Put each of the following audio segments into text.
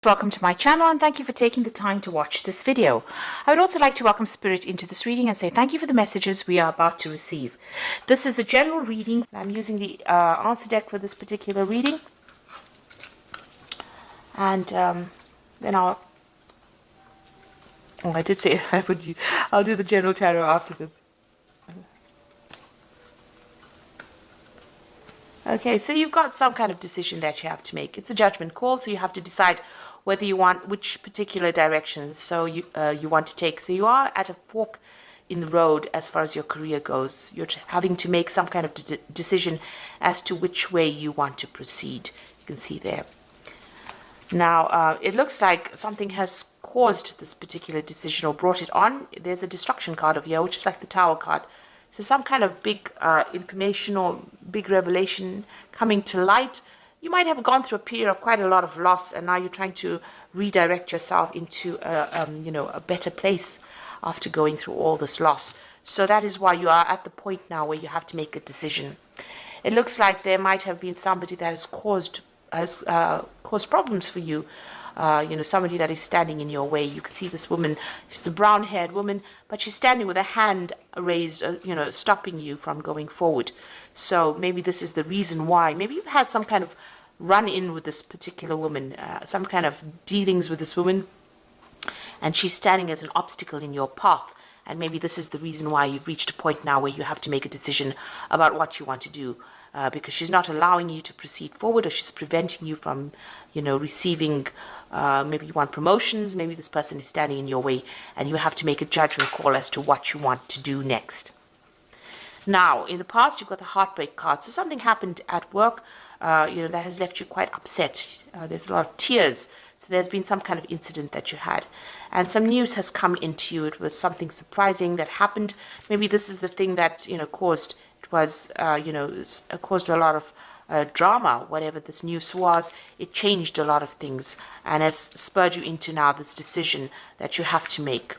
Welcome to my channel and thank you for taking the time to watch this video. I would also like to welcome Spirit into this reading and say thank you for the messages we are about to receive. This is a general reading. I'm using the answer deck for this particular reading. And then I did say I'll do the general tarot after this. Okay, so you've got some kind of decision that you have to make. It's a judgment call, so you have to decide whether you want which particular directions you want to take. So you are at a fork in the road as far as your career goes. You're having to make some kind of decision as to which way you want to proceed. You can see there. Now, it looks like something has caused this particular decision or brought it on. There's a destruction card over here, which is like the Tower card. So some kind of big information or big revelation coming to light. You might have gone through a period of quite a lot of loss, and now you're trying to redirect yourself into a better place after going through all this loss. So that is why you are at the point now where you have to make a decision. It looks like there might have been somebody that has caused problems for you. Somebody that is standing in your way. You can see this woman. She's a brown-haired woman, but she's standing with a hand raised, stopping you from going forward. So maybe this is the reason why. Maybe you've had some kind of run-in with this particular woman, some kind of dealings with this woman, and she's standing as an obstacle in your path. And maybe this is the reason why you've reached a point now where you have to make a decision about what you want to do. Because she's not allowing you to proceed forward, or she's preventing you from, receiving, maybe you want promotions, maybe this person is standing in your way, and you have to make a judgment call as to what you want to do next. Now, in the past, you've got the heartbreak card. So something happened at work, that has left you quite upset. There's a lot of tears. So there's been some kind of incident that you had. And some news has come into you. It was something surprising that happened. Maybe this is the thing that, caused... It was, caused a lot of drama, whatever this news was. It changed a lot of things and has spurred you into now this decision that you have to make.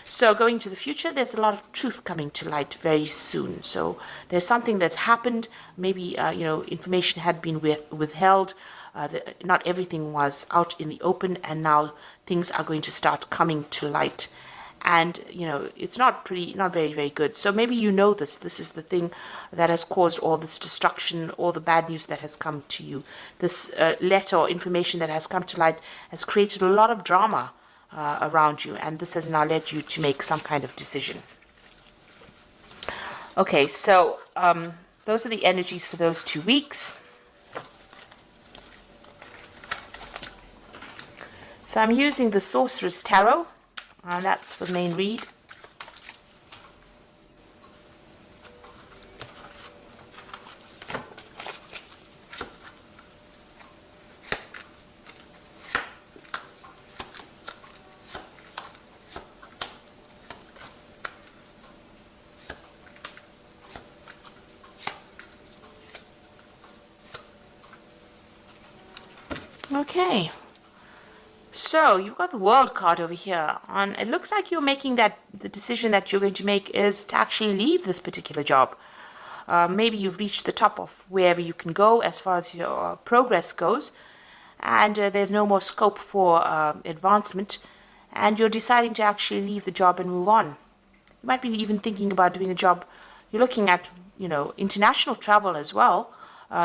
So going to the future, there's a lot of truth coming to light very soon. So there's something that's happened. Maybe, information had been withheld. Not everything was out in the open, and now things are going to start coming to light. And, it's not very, very good. So maybe this is the thing that has caused all this destruction, all the bad news that has come to you. This letter or information that has come to light has created a lot of drama around you. And this has now led you to make some kind of decision. Okay, so those are the energies for those 2 weeks. So I'm using the Sorcerer's Tarot. And that's for the main read. Okay. So you've got the World card over here, and it looks like you're making the decision that you're going to make is to actually leave this particular job. Maybe you've reached the top of wherever you can go as far as your progress goes, and there's no more scope for advancement, and you're deciding to actually leave the job and move on. You might be even thinking about doing a job. You're looking at, international travel as well.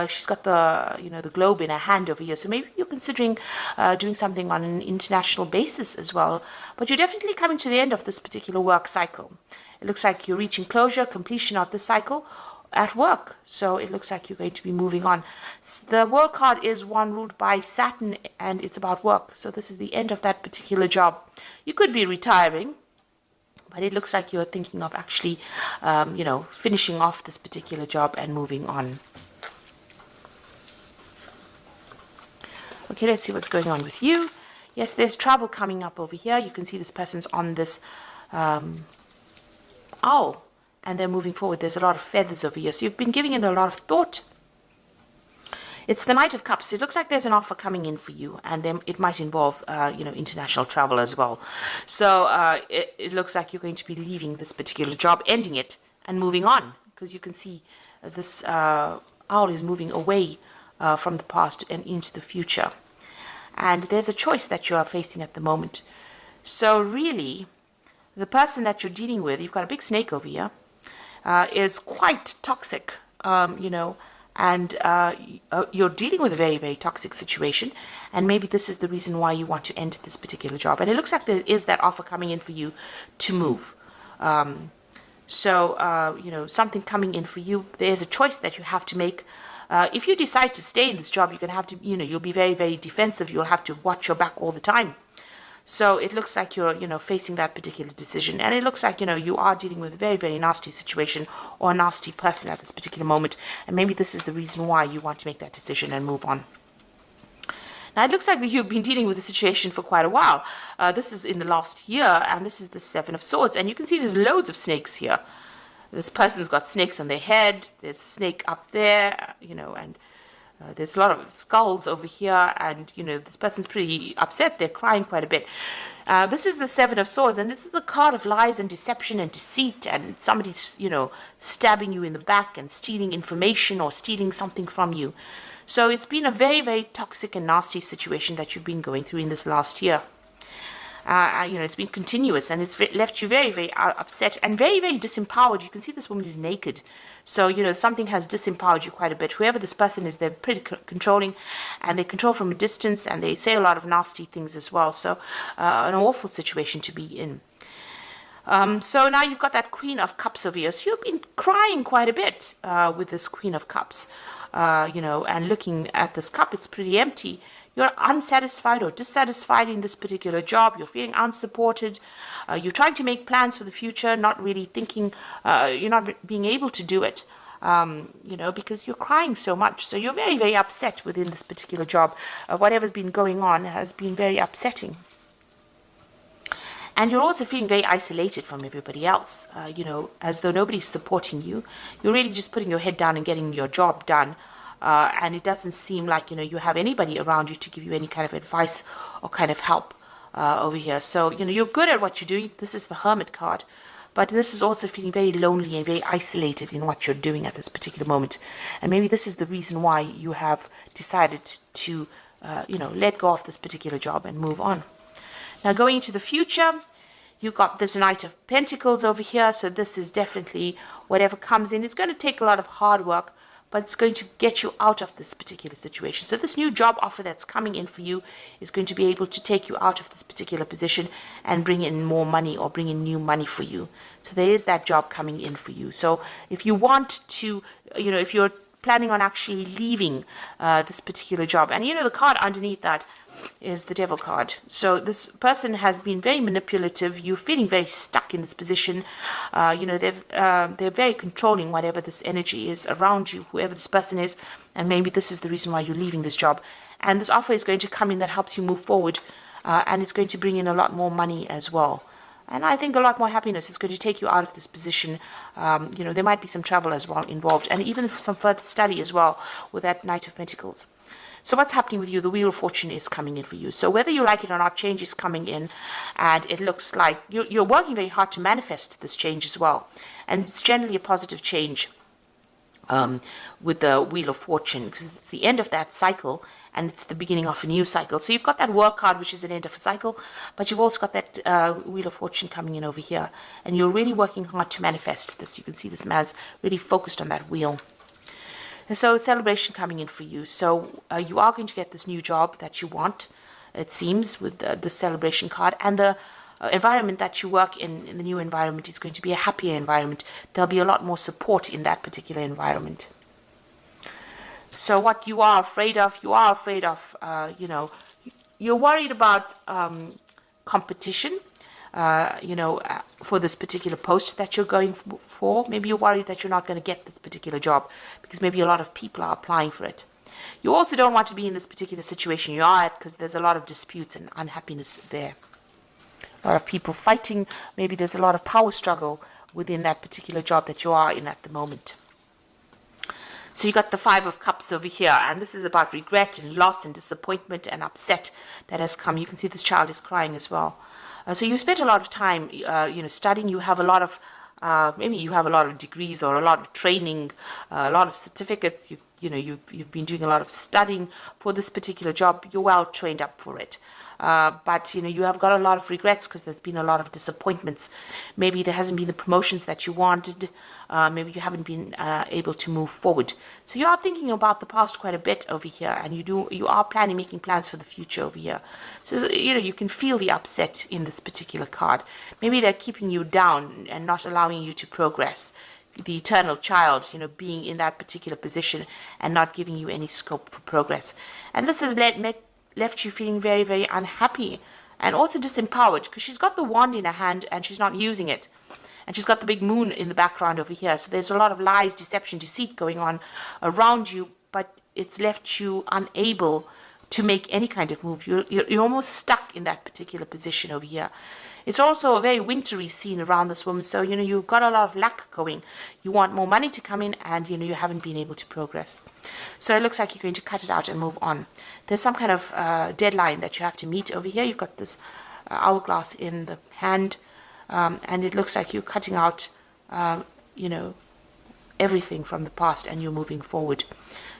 She's got the globe in her hand over here. So maybe you're considering doing something on an international basis as well. But you're definitely coming to the end of this particular work cycle. It looks like you're reaching closure, completion of this cycle at work. So it looks like you're going to be moving on. The World card is one ruled by Saturn, and it's about work. So this is the end of that particular job. You could be retiring, but it looks like you're thinking of actually, finishing off this particular job and moving on. Okay, let's see what's going on with you. Yes, there's travel coming up over here. You can see this person's on this owl, and they're moving forward. There's a lot of feathers over here. So you've been giving it a lot of thought. It's the Knight of Cups. It looks like there's an offer coming in for you, and then it might involve, international travel as well. So it looks like you're going to be leaving this particular job, ending it, and moving on, because you can see this owl is moving away from the past and into the future. and there's a choice that you are facing at the moment. So really, the person that you're dealing with, you've got a big snake over here, is quite toxic, and you're dealing with a very, very toxic situation, and maybe this is the reason why you want to end this particular job. And it looks like there is that offer coming in for you to move. Something coming in for you. There's a choice that you have to make. If you decide to stay in this job, you're going to have to, you'll be very, very defensive. You'll have to watch your back all the time. So it looks like you're, facing that particular decision. And it looks like, you are dealing with a very, very nasty situation or a nasty person at this particular moment. And maybe this is the reason why you want to make that decision and move on. Now, it looks like you've been dealing with the situation for quite a while. This is in the last year, and this is the Seven of Swords. And you can see there's loads of snakes here. This person's got snakes on their head. There's a snake up there, and there's a lot of skulls over here. And, this person's pretty upset. They're crying quite a bit. This is the Seven of Swords, and this is the card of lies and deception and deceit. And somebody's, stabbing you in the back and stealing information or stealing something from you. So it's been a very, very toxic and nasty situation that you've been going through in this last year. It's been continuous, and it's left you very, very upset and very, very disempowered. You can see this woman is naked. So, something has disempowered you quite a bit. Whoever this person is, they're pretty controlling, and they control from a distance, and they say a lot of nasty things as well. So, an awful situation to be in. So now you've got that Queen of Cups over here. So you've been crying quite a bit with this Queen of Cups. And looking at this cup, it's pretty empty. You're unsatisfied or dissatisfied in this particular job. You're feeling unsupported. You're trying to make plans for the future, not really thinking, you're not being able to do it, because you're crying so much. So you're very, very upset within this particular job. Whatever's been going on has been very upsetting. And you're also feeling very isolated from everybody else, as though nobody's supporting you. You're really just putting your head down and getting your job done. And it doesn't seem like, you have anybody around you to give you any kind of advice or kind of help over here. So, you're good at what you're doing. This is the Hermit card. But this is also feeling very lonely and very isolated in what you're doing at this particular moment. And maybe this is the reason why you have decided to, let go of this particular job and move on. Now, going into the future, you've got this Knight of Pentacles over here. So this is definitely whatever comes in. It's going to take a lot of hard work, but it's going to get you out of this particular situation. So this new job offer that's coming in for you is going to be able to take you out of this particular position and bring in more money or bring in new money for you. So there is that job coming in for you. So if you want to, if you're planning on actually leaving this particular job, and the card underneath that is the Devil card. So this person has been very manipulative. You're feeling very stuck in this position. They're very controlling whatever this energy is around you, whoever this person is, and maybe this is the reason why you're leaving this job. And this offer is going to come in that helps you move forward, and it's going to bring in a lot more money as well. And I think a lot more happiness is going to take you out of this position. There might be some travel as well involved, and even some further study as well with that Knight of Pentacles. So what's happening with you? The Wheel of Fortune is coming in for you. So whether you like it or not, change is coming in. And it looks like you're working very hard to manifest this change as well. And it's generally a positive change with the Wheel of Fortune, because it's the end of that cycle and it's the beginning of a new cycle. So you've got that Work card, which is an end of a cycle, but you've also got that Wheel of Fortune coming in over here. And you're really working hard to manifest this. You can see this man's really focused on that wheel. And so celebration coming in for you. So you are going to get this new job that you want, it seems, with the celebration card. And the environment that you work in the new environment, is going to be a happier environment. There'll be a lot more support in that particular environment. So what you are afraid of, you're worried about competition. For this particular post that you're going for. Maybe you're worried that you're not going to get this particular job because maybe a lot of people are applying for it. You also don't want to be in this particular situation you are at because there's a lot of disputes and unhappiness there. A lot of people fighting. Maybe there's a lot of power struggle within that particular job that you are in at the moment. So you got the Five of Cups over here, and this is about regret and loss and disappointment and upset that has come. You can see this child is crying as well. So you spent a lot of time, studying. You have a lot of, maybe you have a lot of degrees or a lot of training, a lot of certificates. you've been doing a lot of studying for this particular job. You're well trained up for it. But you have got a lot of regrets because there's been a lot of disappointments. Maybe there hasn't been the promotions that you wanted. Maybe you haven't been able to move forward. So you are thinking about the past quite a bit over here, and you are making plans for the future over here. So you can feel the upset in this particular card. Maybe they're keeping you down and not allowing you to progress. The eternal child, being in that particular position and not giving you any scope for progress. And this has left you feeling very, very unhappy and also disempowered, because she's got the wand in her hand and she's not using it. And she's got the big moon in the background over here. So there's a lot of lies, deception, deceit going on around you, but it's left you unable to make any kind of move. You're almost stuck in that particular position over here. It's also a very wintry scene around this woman. So, you've got a lot of luck going. You want more money to come in, and, you haven't been able to progress. So it looks like you're going to cut it out and move on. There's some kind of deadline that you have to meet over here. You've got this hourglass in the hand, and it looks like you're cutting out, everything from the past, and you're moving forward.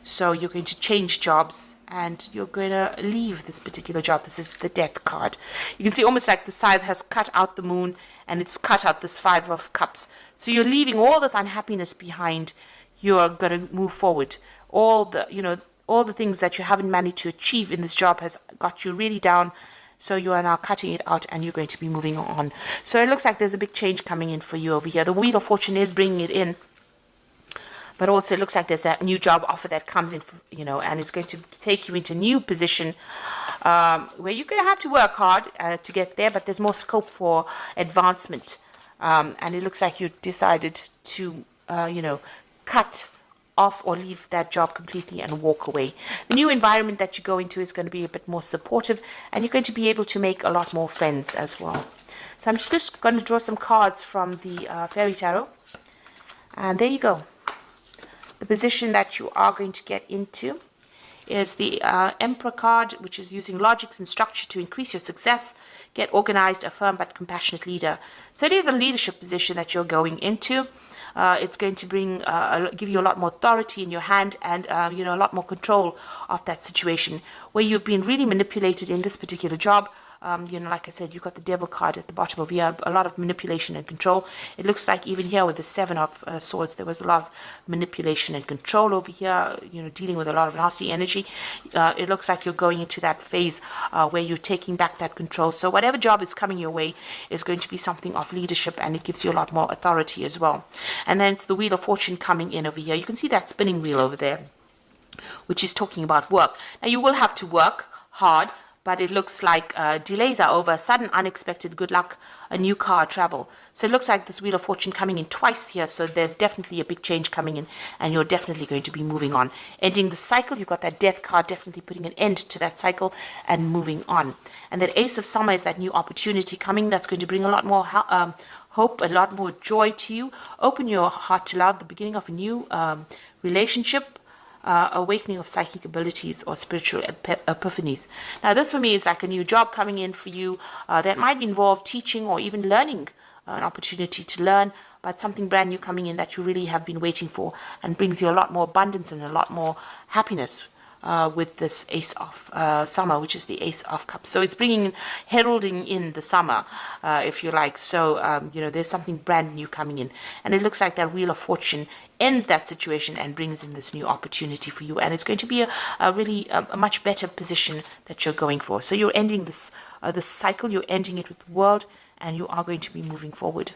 So you're going to change jobs, and you're going to leave this particular job. This is the Death card. You can see almost like the scythe has cut out the moon, and it's cut out this Five of Cups. So you're leaving all this unhappiness behind. You're going to move forward. All the things that you haven't managed to achieve in this job has got you really down. So you are now cutting it out, and you're going to be moving on. So it looks like there's a big change coming in for you over here. The Wheel of Fortune is bringing it in. But also it looks like there's a new job offer that comes in, and it's going to take you into a new position where you're going to have to work hard to get there, but there's more scope for advancement. And it looks like you decided to, cut off or leave that job completely and walk away. The new environment that you go into is going to be a bit more supportive, and you're going to be able to make a lot more friends as well. So I'm just going to draw some cards from the Fairy Tarot. And there you go. The position that you are going to get into is the Emperor card, which is using logic and structure to increase your success, get organized, a firm but compassionate leader. So it is a leadership position that you're going into. It's going to give you a lot more authority in your hand, and a lot more control of that situation where you've been really manipulated in this particular job. Like I said, you've got the Devil card at the bottom of here, a lot of manipulation and control. It looks like even here with the Seven of Swords, there was a lot of manipulation and control over here, dealing with a lot of nasty energy. It looks like you're going into that phase where you're taking back that control. So whatever job is coming your way is going to be something of leadership, and it gives you a lot more authority as well. And then it's the Wheel of Fortune coming in over here. You can see that spinning wheel over there, which is talking about work. Now, you will have to work hard, but it looks like delays are over, sudden, unexpected good luck, a new car, travel. So it looks like this Wheel of Fortune coming in twice here, so there's definitely a big change coming in, and you're definitely going to be moving on. Ending the cycle, you've got that Death card, definitely putting an end to that cycle and moving on. And that Ace of Summer is that new opportunity coming that's going to bring a lot more hope, a lot more joy to you. Open your heart to love, the beginning of a new relationship, awakening of psychic abilities or spiritual epiphanies. Now, this for me is like a new job coming in for you that might involve teaching or even learning, an opportunity to learn, but something brand new coming in that you really have been waiting for, and brings you a lot more abundance and a lot more happiness with this Ace of Summer, which is the Ace of Cups. So it's heralding in the summer, if you like. So, there's something brand new coming in. And it looks like that Wheel of Fortune ends that situation and brings in this new opportunity for you. And it's going to be a really much better position that you're going for. So you're ending this cycle, you're ending it with the world, and you are going to be moving forward.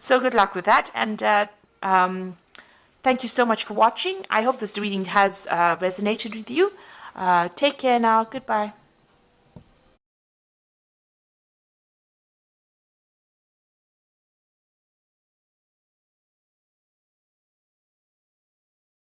So good luck with that. And thank you so much for watching. I hope this reading has resonated with you. Take care now. Goodbye.